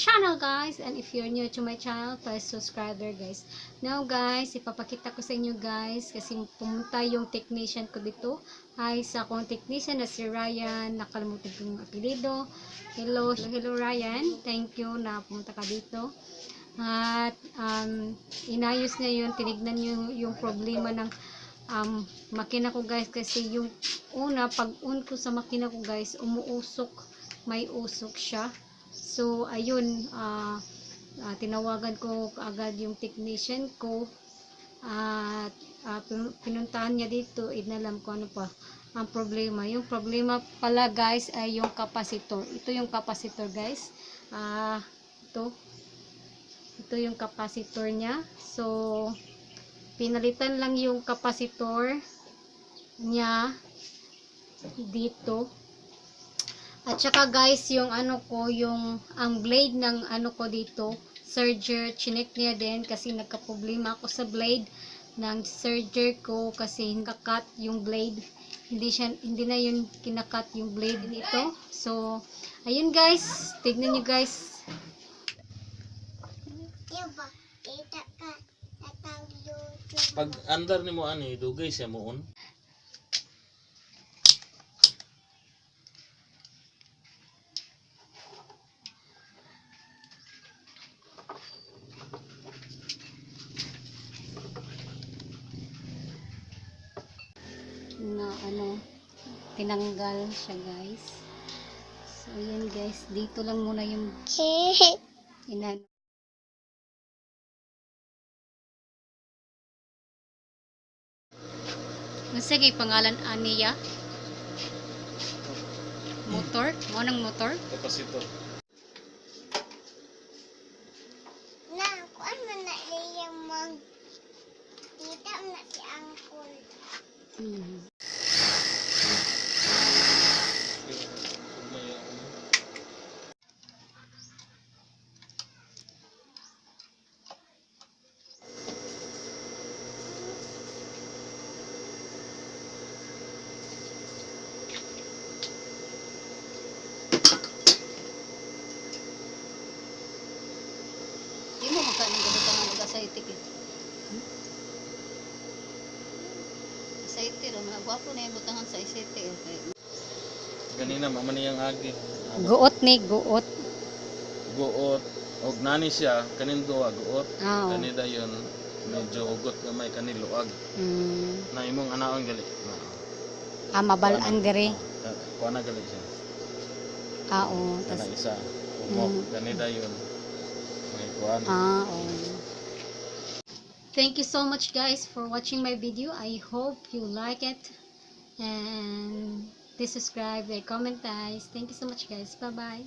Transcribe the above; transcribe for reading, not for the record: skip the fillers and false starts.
channel, guys. And if you're new to my channel, please subscribe there, guys. Now, guys, ipapakita ko sa inyo, guys, kasi pumunta yung technician ko dito. Hi sa akong technician na si Ryan. Nakalimutan ko yung apelido. Hello Ryan. Thank you na pumunta ka dito. At inayos niya yun, tinignan niyo yung problema ng makina ko, guys, kasi yung una, pag on ko sa makina ko, guys, umuusok, may usok siya. So ayun, tinawagan ko agad yung technician ko at pinuntahan niya dito. Inalam ko ano pa ang problema. Yung problema pala, guys, ay yung capacitor. Ito yung capacitor, guys. Ito yung capacitor niya. So pinalitan lang yung capacitor niya dito. At saka, guys, yung ano ko, ang blade ng ano ko dito, serger, chinek niya din kasi nagka-problema ako sa blade ng serger ko kasi nakakat yung blade. Hindi na yun kinakat yung blade nito. So ayun, guys, tignan nyo, guys. Pag andar ni mo ani, dugay siya moon. Na tinanggal siya, guys. So ayan, guys, dito lang muna yung sige, pangalan aniya motor, mo ng motor Capacitor. Na, kuan man na iyang mag kita na si Angkol. Di mo magkain ng ganito nga mag-asaytik eh. Asaytik, gwapo na yung butangan sa asaytik. Okay. Ganina mama niyang agi. Guot ni, guot. Guot. Og nani siya kanin duwa guot. Kanida yun medyo ugot nga may kaniluag. Na imong anaon gali. Mabalaan diri. Kuha na gali siya. Oo. Kana isa. Kanida yun. Thank you so much, guys, for watching my video. I hope you like it, and please subscribe, comment, guys. Thank you so much, guys. Bye bye.